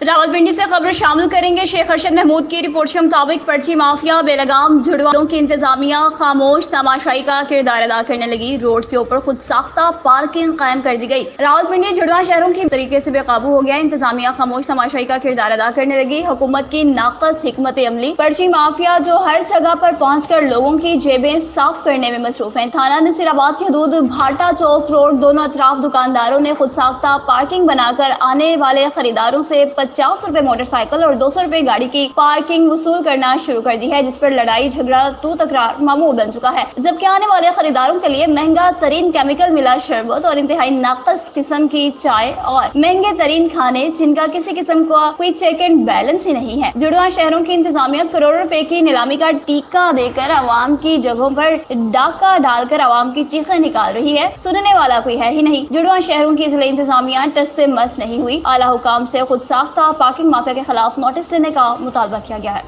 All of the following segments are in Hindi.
रावलपिंडी से खबर शामिल करेंगे। शेख अरशद महमूद की रिपोर्ट के मुताबिक पर्ची माफिया बेलगाम जुड़वालों की इंतजामिया खामोश तमाशाई का किरदार अदा करने लगी। रोड के ऊपर खुद साख्ता पार्किंग कायम कर दी गई। रावलपिंडी जुड़वा शहरों की तरीके से बेकाबू हो गया। इंतजामिया खामोश तमाशाई का किरदार अदा करने लगी। हुकूमत की नाकस हिकमत अमली पर्ची माफिया जो हर जगह पर पहुँच कर लोगों की जेबें साफ करने में मसरूफ है। थाना नसीराबाद की हदूद भाटा चौक रोड दोनों अतराफ दुकानदारों ने खुद साख्ता पार्किंग बनाकर आने वाले खरीदारों से 50 रुपए मोटरसाइकिल और 200 रुपए गाड़ी की पार्किंग वसूल करना शुरू कर दी है, जिस पर लड़ाई झगड़ा तू तकरार मामूल बन चुका है। जबकि आने वाले खरीदारों के लिए महंगा तरीन केमिकल मिला शरबत और इंतहाई नाकस किस्म की चाय और महंगे तरीन खाने जिनका किसी किस्म का कोई चेक एंड बैलेंस ही नहीं है। जुड़वा शहरों की इंतजामिया करोड़ों रुपए की नीलामी का टीका देकर आवाम की जगहों पर डाका डालकर आवाम की चीखें निकाल रही है। सुनने वाला कोई है ही नहीं। जुड़वा शहरों की जिले इंतजामिया टस से मस नहीं हुई। आला हुकाम से खुद साख्ता पार्किंग माफिया के खिलाफ नोटिस देने का मुतालबा किया गया है।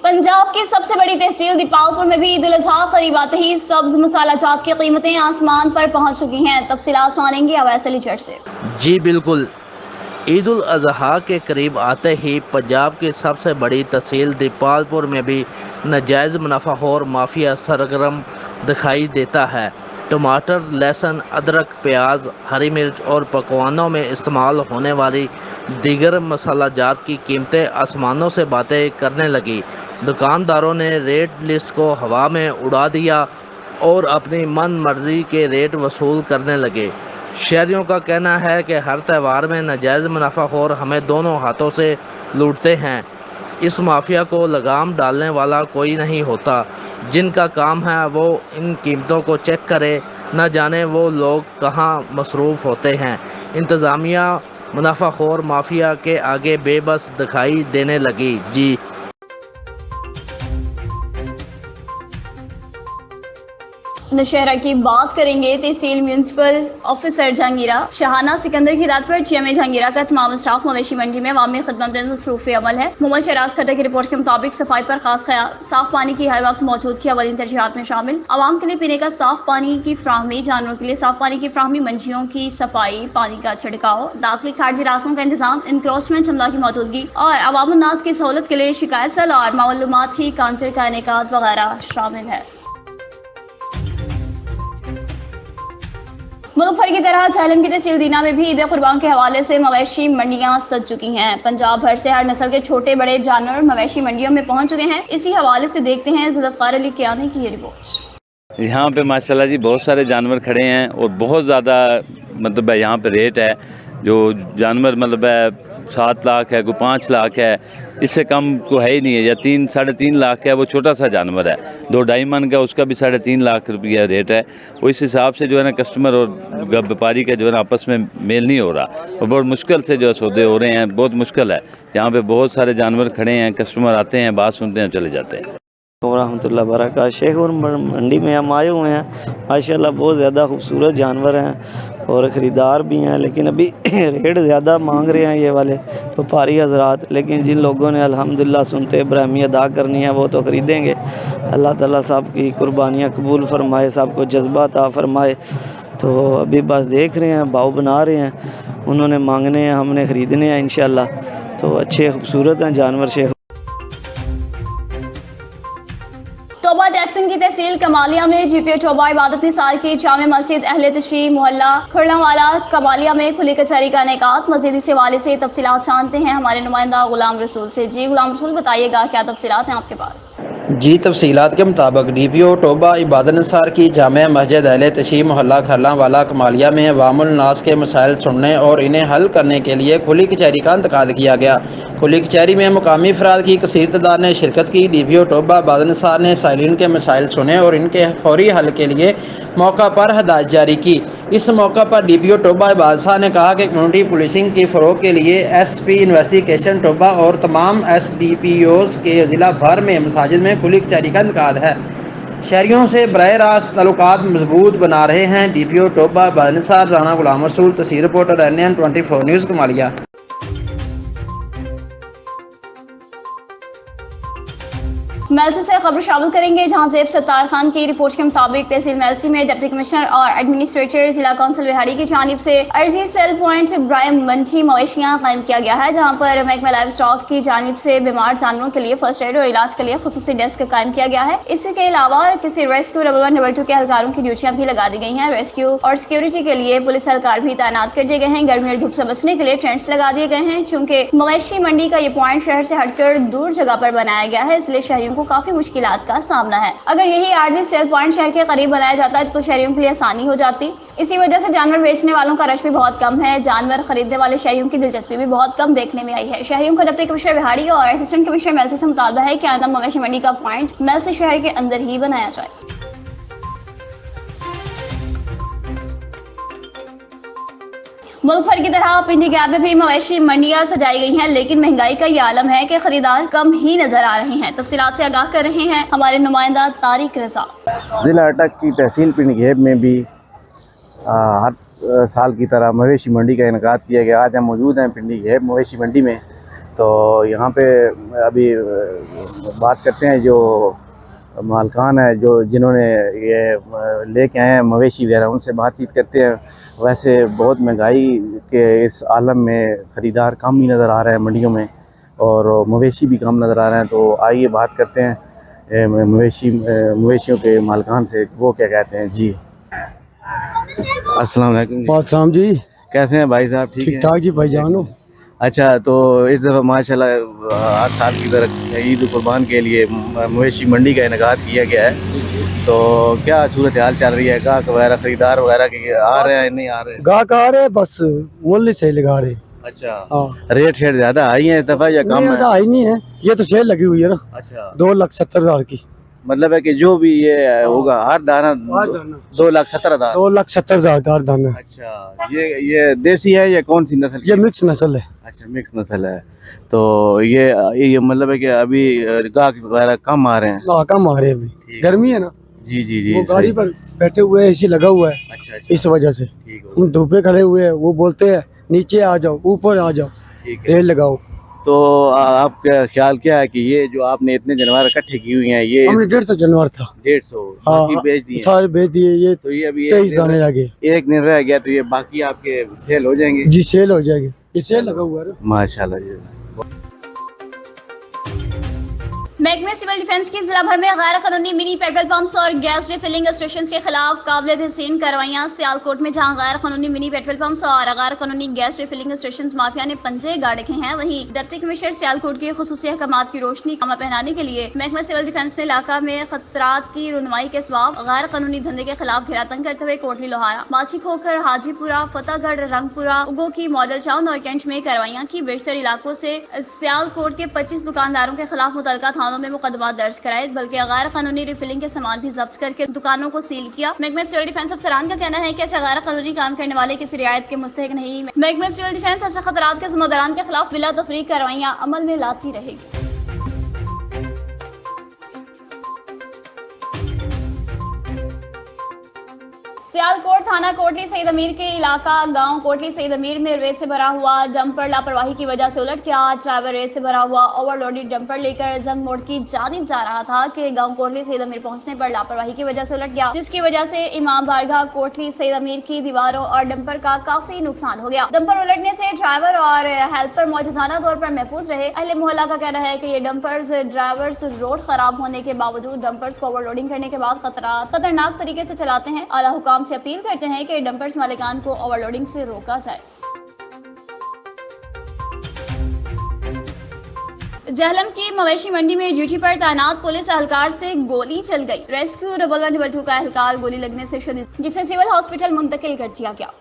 पंजाब की सबसे बड़ी तहसील दीपालपुर में भी ईद उल अजहा करीब आते ही सब्ज मसाला जात की कीमतें आसमान पर पहुंच चुकी हैं। तफसीलात जानेंगे अवैस अली जट से। जी बिल्कुल, ईद उल अजहा के करीब आते ही पंजाब की सबसे बड़ी तहसील दीपालपुर में भी नाजायज़ मुनाफाखोर माफिया सरगर्म दिखाई देता है। टमाटर, लहसुन, अदरक, प्याज, हरी मिर्च और पकवानों में इस्तेमाल होने वाली दीगर मसाला जात की कीमतें आसमानों से बातें करने लगी। दुकानदारों ने रेट लिस्ट को हवा में उड़ा दिया और अपनी मन मर्जी के रेट वसूल करने लगे। शहरियों का कहना है कि हर त्यौहार में नाजायज़ मुनाफाखोर हमें दोनों हाथों से लूटते हैं। इस माफिया को लगाम डालने वाला कोई नहीं होता। जिनका काम है वो इन कीमतों को चेक करे, न जाने वो लोग कहाँ मसरूफ़ होते हैं। इंतज़ामिया मुनाफाखोर माफिया के आगे बेबस दिखाई देने लगी। जी नौशहरा की बात करेंगे। तहसील म्यूनसिपल ऑफिसर जहांगीरा शाहाना सिकंदर की हिदायत पर GMA जहांगीरा का तमाम स्टाफ मवेशी मंडी में अवामी खिदमत में मसरूफ़ अमल है। मोहम्मद शहराज खट्टर की रिपोर्ट के मुताबिक सफाई पर खास ख्याल, साफ पानी की हर वक्त मौजूदगी अवलीन तरजीहात में शामिल। आवाम के लिए पीने का साफ पानी की फ्राहमी, जानवरों के लिए साफ पानी की फ्राहमी, मंजियों की सफाई, पानी का छिड़काव, दाखिली खारजी रास्तों का इंतजाम, इंक्रोचमेंट अमला की मौजूदगी और अवामुन्नास की सहूलत के लिए शिकायत सेल और मालूमाती काउंटर का इनेकाद वगैरह शामिल है। मुल्क भर की तरह झेलम की तहसील दीना में भी ईद कुर्बान के हवाले से मवेशी मंडियां सज चुकी हैं। पंजाब भर से हर नस्ल के छोटे बड़े जानवर मवेशी मंडियों में पहुंच चुके हैं। इसी हवाले से देखते हैं जुल्फ़िकार अली कियानी की ये रिपोर्ट। यहाँ पे माशाल्लाह जी बहुत सारे जानवर खड़े हैं और बहुत ज़्यादा मतलब है यहाँ पे रेट है। जो जानवर मतलब है 7 लाख है, कोई 5 लाख है, इससे कम को है ही नहीं है। या 3 साढ़े 3 लाख है, वो छोटा सा जानवर है। 2-2.5 मन का उसका भी 3.5 लाख रुपया रेट है। वो इस हिसाब से जो है ना कस्टमर और व्यापारी का जो है ना आपस में मेल नहीं हो रहा और बहुत मुश्किल से जो है सौदे हो रहे हैं। बहुत मुश्किल है। यहाँ पे बहुत सारे जानवर खड़े हैं, कस्टमर आते हैं, बात सुनते हैं, चले जाते हैं। रहमतुल्लाह बरकात। शेखपुर मंडी में हम आए हुए हैं। माशाल्लाह बहुत ज़्यादा खूबसूरत जानवर हैं और ख़रीदार भी हैं, लेकिन अभी रेट ज़्यादा मांग रहे हैं ये वाले व्यापारी हजरात। लेकिन जिन लोगों ने अल्हम्दुलिल्लाह सुनते इब्राहिमी अदा करनी है वो तो ख़रीदेंगे। अल्लाह ताला सब की कुर्बानियाँ कबूल फरमाए, सबको जज्बा अता फरमाए। तो अभी बस देख रहे हैं, भाव बना रहे हैं। उन्होंने मांगने हैं, हमने ख़रीदने हैं इंशाअल्लाह। तो अच्छे खूबसूरत हैं जानवर। शेख तोबा टैक्सन की तहसील कमालिया में GPO चौबा इबादत निसार की जामे मस्जिद अहले तशरीह मोहल्ला खुरलावाला कमालिया में खुली कचहरी का इनेकाद। मज़ीद इस हवाले से तफसीलात जानते हैं हमारे नुमाइंदा गुलाम रसूल से। जी गुलाम रसूल, बताइएगा क्या तफसीलात हैं आपके पास? जी तफसीलात के मुताबिक DPO टोबा इबादत निसार की जामे मस्जिद अहले तशरीह मोहल्ला खुरलावाला कमालिया में अवामुल नास के मसाइल सुनने और इन्हें हल करने के लिए खुली कचहरी का इंतकाद किया गया। खुली कचहरी में मुकामी अफराद की कसीर तादाद ने शिरकत की। DPO टोबा इबादत निसार ने साइलिन के मसाइल सुने और इनके फौरी हल के लिए मौका पर हदायत जारी की। इस मौका पर DPO टोबा इबादत निसार ने कहा कि कम्युनिटी पुलिसिंग की फ़रोग के लिए SP इन्वेस्टिगेशन टोबा और तमाम SDPOs के ज़िला भर में मसाजिद में खुली कचहरी का इंतकाद है। शहरियों से बराह रास्त ताल्लुकात मजबूत बना रहे हैं। DPO टोबा इबादत Nisar, Rana Ghulam Rasool, tehsil reporter NN 24 news Kamalia. Mailsi से खबर शामिल करेंगे, जहां ज़ेब सत्तार खान की रिपोर्ट के मुताबिक तहसील मेलसी में डिप्टी कमिश्नर और एडमिनिस्ट्रेटर जिला कौंसिल बिहाड़ी की जानिब से अर्जी सेल पॉइंट इब्राहिम मंडी मवेशियाँ कायम किया गया है, जहां पर महकमा लाइव स्टॉक की जानिब से बीमार जानवरों के लिए फर्स्ट एड और इलाज के लिए खुसूसी डेस्क कायम किया गया है। इसके अलावा किसी रेस्क्यू नंबर 1 नंबर 2 के एहलकारों की ड्यूटियां भी लगा दी गई हैं। रेस्क्यू और सिक्योरिटी के लिए पुलिस एहलकार भी तैनात कर दिए गए हैं। गर्मी और धूप से बचने के लिए टेंट्स लगा दिए गए हैं। चूंकि मवेशी मंडी का ये पॉइंट शहर से हटकर दूर जगह पर बनाया गया है, इसलिए शहरियों को काफी मुश्किलात का सामना है। अगर यही आरजी सेल पॉइंट शहर के करीब बनाया जाता है तो शहरियों के लिए आसानी हो जाती। इसी वजह से जानवर बेचने वालों का रश भी बहुत कम है। जानवर खरीदने वाले शहरियों की दिलचस्पी भी बहुत कम देखने में आई है। शहरियों का डिप्टी कमिश्नर बिहाड़ी और असिस्टेंट कमिश्नर मेलसी से मुतालबा है कि आइंदा मवेशी मंडी का पॉइंट मेलसी शहर के अंदर ही बनाया जाए। मुल्क भर की तरह पिंडी गैप में भी मवेशी मंडियां सजाई गई हैं, लेकिन महंगाई का ये आलम है कि खरीदार कम ही नजर आ रहे हैं। तफसीलात से आगाह कर रहे हैं हमारे नुमाइंदा तारिक रजा। ज़िला अटक की तहसील पिंडी गैप में भी हर साल की तरह मवेशी मंडी का इनेकाद किया गया। आज हम मौजूद हैं पिंडी गैप मवेशी मंडी में। तो यहाँ पे अभी बात करते हैं जो मालकान है जो जिन्होंने ये लेके आए हैं मवेशी वगैरह, उनसे बातचीत करते हैं। वैसे बहुत महंगाई के इस आलम में ख़रीदार कम ही नज़र आ रहे हैं मंडियों में, और मवेशी भी कम नज़र आ रहे हैं। तो आइए बात करते हैं मवेशियों के मालकान से, वो क्या कहते हैं। जी अस्सलाम वालेकुम जी, कैसे हैं भाई साहब? ठीक ठाक जी भाई जानो। अच्छा, तो इस दफ़ा माशाल्लाह हर साल की तरह ईद कुर्बान के लिए मवेशी मंडी का इनेकाद किया गया है। तो क्या सूरत हाल चल रही है? गाहक वगैरह खरीदार वगैरह के आ रहे हैं नहीं आ रहे? गाहक आ रहे, बस मूल्य सही लगा रहे। अच्छा, हाँ। रेट शेट ज्यादा आई है इस दफा या कम है? आई नहीं है, ये तो सेल लगी हुई है ना। अच्छा, 2,70,000 की। मतलब है कि जो भी ये होगा हर दाना 2,70,000। 2,70,000 का हर दाना। अच्छा, ये देसी है या कौन सी नस्ल? ये मिक्स नस्ल है। अच्छा, मिक्स नस्ल है। तो ये मतलब है कि अभी गाहक वगैरह कम आ रहे हैं? हाँ, कम आ रहे हैं अभी, गर्मी है ना। जी जी जी, वो गाड़ी पर बैठे हुए हैं, एसी लगा हुआ है। अच्छा, इस वजह से हम धूपे खड़े हुए हैं। वो बोलते हैं नीचे आ जाओ, ऊपर आ जाओ, रेल लगाओ। तो आपका ख्याल क्या है कि ये जो आपने इतने जानवर इकट्ठे की हुई हैं, ये हमने 150 जानवर था। 150 बेच दिए? सारे बेच दिए। ये तो ये अभी 23 दाने लगे। एक दिन रह गया, तो ये बाकी आपके सेल हो जाएंगे? जी, सेल हो जाएगी। ये सेल लगा हुआ है माशाल्लाह जी। महकमे सिविल डिफेंस की जिला भर में गैर कानूनी मिनी पेट्रोल पंप्स और गैस रिफिलिंग स्टेशन के खिलाफ काबिल तहसीन कार्रवाइयां सियालकोट में, जहां गैर कानूनी मिनी पेट्रोल पंप्स और गैर कानूनी गैस रिफिलिंग स्टेशन माफिया ने पंजे गाड़ रखे हैं। वहीं डिप्टी कमिश्नर सियालकोट के खुसूसी अहकामात की रोशनी कमा पहनाने के लिए महकमा सिविल डिफेंस ने इलाका में खतरात की रुनमाई के सबब गैर कानूनी धंधे के खिलाफ घेरातंग करते हुए कोटली लोहारा, माछी खोखर, हाजीपुरा, फतेहगढ़, रंगपुरा, उगो की मॉडल टाउन और कैंट में कार्रवाइयां की। बेशतर इलाकों से सियालकोट के 25 दुकानदारों के खिलाफ मुतल्लिका थानों में मुकदमा दर्ज कराए, बल्कि गैर कानूनी रिफिलिंग के सामान भी जब्त करके दुकानों को सील किया। महकमा सिविल डिफेंस अफसरान का कहना है कि ऐसे गैर कानूनी काम करने वाले किसी रियायत के मुस्तहिक नहीं। महकमा सिविल डिफेंस ऐसे खतरात के जिम्मेदारान के खिलाफ बिला तफरीक कार्रवाइयां अमल में लाती रहेगी। सियालकोट थाना कोटली सईद अमीर के इलाका गांव कोटली सईद अमीर में रेत से भरा हुआ डंपर लापरवाही की वजह से उलट गया। ड्राइवर रेत से भरा हुआ ओवरलोडेड डंपर लेकर जंग मोड़ की जानिब जा रहा था कि गांव कोटली सईद अमीर पहुंचने पर लापरवाही की वजह से उलट गया, जिसकी वजह से इमाम बारगाह कोटली सईद अमीर की दीवारों और डंपर का काफी नुकसान हो गया। डंपर उलटने से ड्राइवर और हेल्पर मौजूदाना तौर पर महफूज रहे। अहले मोहल्ला का कहना है कि ये डंपर्स ड्राइवर्स रोड खराब होने के बावजूद डंपर्स को ओवरलोडिंग करने के बाद खतरनाक तरीके से चलाते हैं। आला हुकाम से अपील करते हैं कि डंपर्स मालिकान को ओवरलोडिंग से रोका जाए। जहलम की मवेशी मंडी में ड्यूटी पर तैनात पुलिस एहलकार से गोली चल गई। रेस्क्यू डबल 1 डबल 2 का एहलकार गोली लगने से शदीद, जिसे सिविल हॉस्पिटल मुंतकिल कर दिया गया।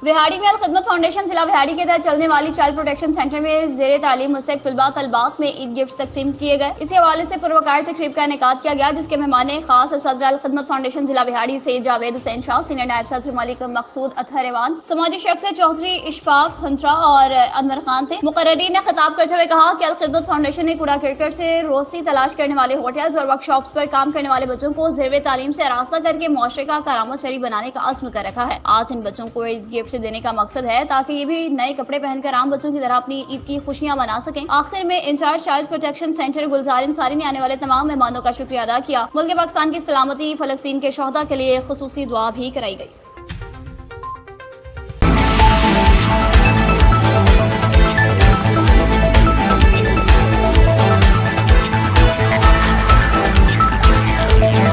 बिहाड़ी में अल खिदमत फाउंडेशन जिला बिहाड़ी के तहत चलने वाली चाइल्ड प्रोटेक्शन सेंटर में जेर तालीम मुस्तहिक तलबा तलबात में ईद गिफ्ट तकसीम किए गए। इसी हवाले से पुरवकार तकरीब का इनेकाद किया गया, जिसके मेहमान खास सदर अल खिदमत फाउंडेशन जिला बिहाड़ी से जावेद हुसैन शाह, सीनियर नायब सदर मलिक मकसूद अतहर एवान, समाजी शख्स चौधरी इशफाक हंसरा और अनवर खान थे। मुकर्रीन ने खिताब करते हुए कहा कि अल खिदमत फाउंडेशन ने कूड़ा करकट से रोजी तलाश करने वाले होटल्स और वर्कशॉप्स पर काम करने वाले बच्चों को ज़ेर तालीम से आरास्ता करके मुआशरे का करामत शरीफ बनाने का अज़्म कर रखा है। आज इन बच्चों को ईद गिफ्ट गिफ्ट देने का मकसद है ताकि ये भी नए कपड़े पहनकर आम बच्चों की तरह अपनी ईद की खुशियां मना सकें। आखिर में इंचार्ज चाइल्ड प्रोटेक्शन सेंटर गुलजार अंसारी ने आने वाले तमाम मेहमानों का शुक्रिया अदा किया। मुल्क पाकिस्तान की सलामती, फलस्तीन के शहदा के लिए खुसूसी दुआ भी कराई गई।